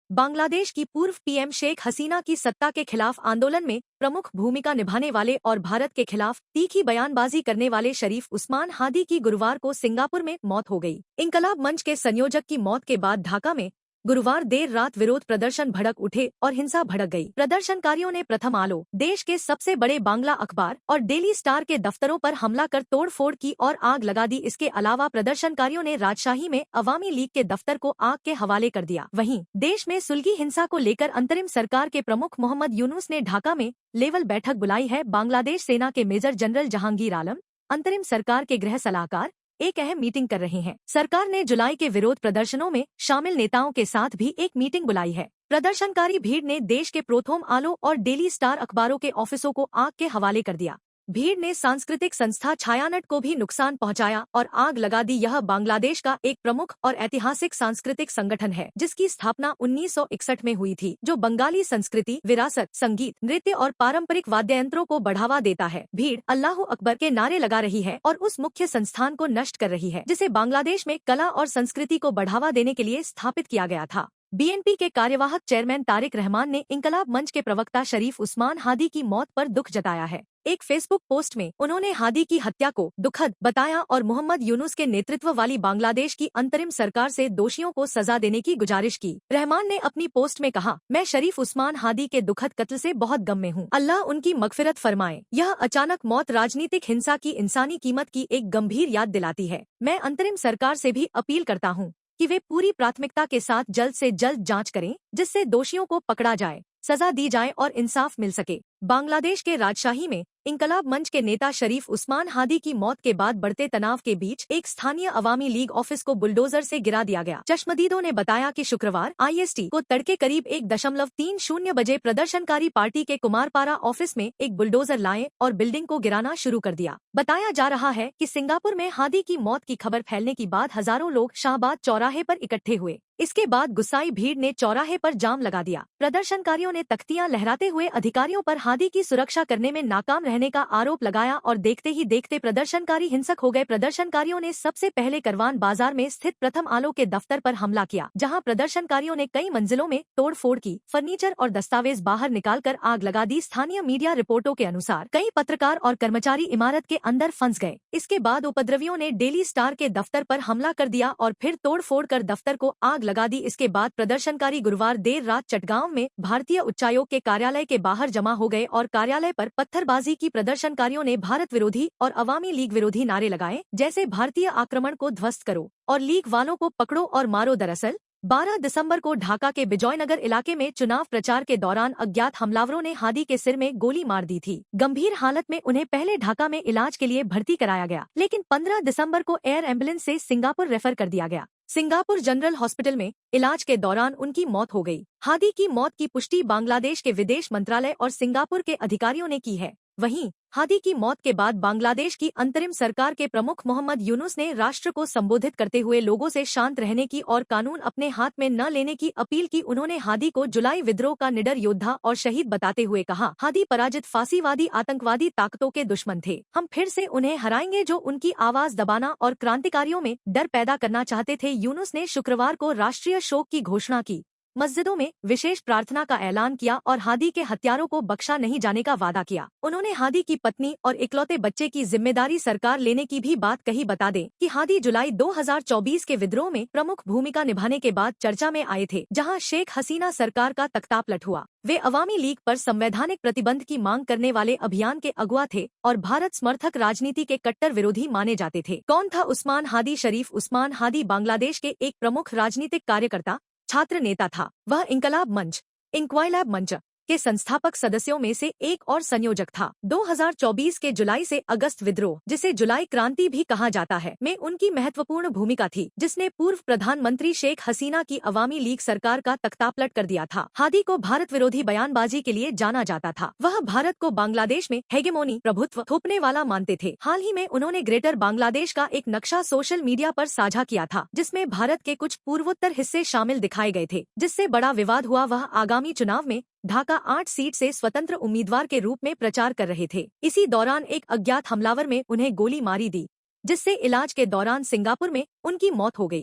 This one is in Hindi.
बांग्लादेश की पूर्व पीएम शेख हसीना की सत्ता के खिलाफ आंदोलन में प्रमुख भूमिका निभाने वाले और भारत के खिलाफ तीखी बयानबाजी करने वाले शरीफ उस्मान हादी की गुरुवार को सिंगापुर में मौत हो गई। इंकलाब मंच के संयोजक की मौत के बाद ढाका में गुरुवार देर रात विरोध प्रदर्शन भड़क उठे और हिंसा भड़क गई। प्रदर्शनकारियों ने प्रथम आलो, देश के सबसे बड़े बांग्ला अखबार, और डेली स्टार के दफ्तरों पर हमला कर तोड़फोड़ की और आग लगा दी। इसके अलावा प्रदर्शनकारियों ने राजशाही में अवामी लीग के दफ्तर को आग के हवाले कर दिया। वहीं देश में सुलगी हिंसा को लेकर अंतरिम सरकार के प्रमुख मोहम्मद यूनुस ने ढाका में लेवल बैठक बुलाई है। बांग्लादेश सेना के मेजर जनरल जहांगीर आलम, अंतरिम सरकार के गृह सलाहकार, एक अहम मीटिंग कर रहे हैं। सरकार ने जुलाई के विरोध प्रदर्शनों में शामिल नेताओं के साथ भी एक मीटिंग बुलाई है। प्रदर्शनकारी भीड़ ने देश के प्रोथोम आलो और डेली स्टार अखबारों के ऑफिसों को आग के हवाले कर दिया। भीड़ ने सांस्कृतिक संस्था छायानट को भी नुकसान पहुंचाया और आग लगा दी। यह बांग्लादेश का एक प्रमुख और ऐतिहासिक सांस्कृतिक संगठन है, जिसकी स्थापना 1961 में हुई थी, जो बंगाली संस्कृति, विरासत, संगीत, नृत्य और पारंपरिक वाद्ययंत्रों को बढ़ावा देता है। भीड़ अल्लाह अकबर के नारे लगा रही है और उस मुख्य संस्थान को नष्ट कर रही है, जिसे बांग्लादेश में कला और संस्कृति को बढ़ावा देने के लिए स्थापित किया गया था। बीएनपी के कार्यवाहक चेयरमैन तारिक रहमान ने इंकलाब मंच के प्रवक्ता शरीफ उस्मान हादी की मौत पर दुख जताया है। एक फेसबुक पोस्ट में उन्होंने हादी की हत्या को दुखद बताया और मोहम्मद यूनुस के नेतृत्व वाली बांग्लादेश की अंतरिम सरकार से दोषियों को सजा देने की गुजारिश की। रहमान ने अपनी पोस्ट में कहा, मैं शरीफ उस्मान हादी के दुखद कत्ल से बहुत गम में हूँ। अल्लाह उनकी मगफिरत फरमाए। यह अचानक मौत राजनीतिक हिंसा की इंसानी कीमत की एक गंभीर याद दिलाती है। मैं अंतरिम सरकार से भी अपील करता हूँ कि वे पूरी प्राथमिकता के साथ जल्द से जल्द जांच करें, जिससे दोषियों को पकड़ा जाए, सजा दी जाए और इंसाफ मिल सके। बांग्लादेश के राजशाही में इंकलाब मंच के नेता शरीफ उस्मान हादी की मौत के बाद बढ़ते तनाव के बीच एक स्थानीय अवामी लीग ऑफिस को बुलडोजर से गिरा दिया गया। चश्मदीदों ने बताया कि शुक्रवार IST को तड़के करीब 1:30 बजे प्रदर्शनकारी पार्टी के कुमारपारा ऑफिस में एक बुलडोजर लाए और बिल्डिंग को गिराना शुरू कर दिया। बताया जा रहा है कि सिंगापुर में हादी की मौत की खबर फैलने के बाद हजारों लोग शाहबाद चौराहे पर इकट्ठे हुए। इसके बाद गुस्साई भीड़ ने चौराहे पर जाम लगा दिया। प्रदर्शनकारियों ने तख्तियां लहराते हुए अधिकारियों पर हादी की सुरक्षा करने में नाकाम रहने का आरोप लगाया और देखते ही देखते प्रदर्शनकारी हिंसक हो गए। प्रदर्शनकारियों ने सबसे पहले करवान बाजार में स्थित प्रथम आलो के दफ्तर पर हमला किया, जहां प्रदर्शनकारियों ने कई मंजिलों में तोड़फोड़ की, फर्नीचर और दस्तावेज बाहर निकालकर आग लगा दी। स्थानीय मीडिया रिपोर्टों के अनुसार कई पत्रकार और कर्मचारी इमारत के अंदर फंस गए। इसके बाद उपद्रवियों ने डेली स्टार के दफ्तर पर हमला कर दिया और फिर तोड़फोड़ कर दफ्तर को आग लगा दी। इसके बाद प्रदर्शनकारी गुरुवार देर रात चटगांव में भारतीय उच्चायोग के कार्यालय के बाहर जमा हो गए और कार्यालय पर पत्थरबाजी की। प्रदर्शनकारियों ने भारत विरोधी और अवामी लीग विरोधी नारे लगाए, जैसे भारतीय आक्रमण को ध्वस्त करो और लीग वालों को पकड़ो और मारो। दरअसल 12 दिसंबर को ढाका के बिजॉयनगर इलाके में चुनाव प्रचार के दौरान अज्ञात हमलावरों ने हादी के सिर में गोली मार दी थी। गंभीर हालत में उन्हें पहले ढाका में इलाज के लिए भर्ती कराया गया, लेकिन 15 दिसंबर को एयर एम्बुलेंस से सिंगापुर रेफर कर दिया गया। सिंगापुर जनरल हॉस्पिटल में इलाज के दौरान उनकी मौत हो गई। हादी की मौत की पुष्टि बांग्लादेश के विदेश मंत्रालय और सिंगापुर के अधिकारियों ने की है। वहीं हादी की मौत के बाद बांग्लादेश की अंतरिम सरकार के प्रमुख मोहम्मद यूनुस ने राष्ट्र को संबोधित करते हुए लोगों से शांत रहने की और कानून अपने हाथ में न लेने की अपील की। उन्होंने हादी को जुलाई विद्रोह का निडर योद्धा और शहीद बताते हुए कहा, हादी पराजित फांसीवादी आतंकवादी ताकतों के दुश्मन थे। हम फिर से उन्हें हराएंगे जो उनकी आवाज दबाना और क्रांतिकारियों में डर पैदा करना चाहते थे। यूनुस ने शुक्रवार को राष्ट्रीय शोक की घोषणा की, मस्जिदों में विशेष प्रार्थना का ऐलान किया और हादी के हत्यारों को बख्शा नहीं जाने का वादा किया। उन्होंने हादी की पत्नी और इकलौते बच्चे की जिम्मेदारी सरकार लेने की भी बात कही। बता दें कि हादी जुलाई 2024 के विद्रोह में प्रमुख भूमिका निभाने के बाद चर्चा में आए थे, जहां शेख हसीना सरकार का तख्तापलट हुआ। वे अवामी लीग पर संवैधानिक प्रतिबंध की मांग करने वाले अभियान के अगुआ थे और भारत समर्थक राजनीति के कट्टर विरोधी माने जाते थे। कौन था उस्मान हादी? शरीफ उस्मान हादी बांग्लादेश के एक प्रमुख राजनीतिक कार्यकर्ता, छात्र नेता था। वह इंकलाब मंच के संस्थापक सदस्यों में से एक और संयोजक था। 2024 के जुलाई से अगस्त विद्रोह, जिसे जुलाई क्रांति भी कहा जाता है, में उनकी महत्वपूर्ण भूमिका थी, जिसने पूर्व प्रधानमंत्री शेख हसीना की अवामी लीग सरकार का तख्तापलट कर दिया था। हादी को भारत विरोधी बयानबाजी के लिए जाना जाता था। वह भारत को बांग्लादेश में हेगेमोनी प्रभुत्व थोपने वाला मानते थे। हाल ही में उन्होंने ग्रेटर बांग्लादेश का एक नक्शा सोशल मीडिया पर साझा किया था, जिसमें भारत के कुछ पूर्वोत्तर हिस्से शामिल दिखाए गए थे, जिससे बड़ा विवाद हुआ। वह आगामी चुनाव में ढाका 8 सीट से स्वतंत्र उम्मीदवार के रूप में प्रचार कर रहे थे। इसी दौरान एक अज्ञात हमलावर में उन्हें गोली मारी दी, जिससे इलाज के दौरान सिंगापुर में उनकी मौत हो गई।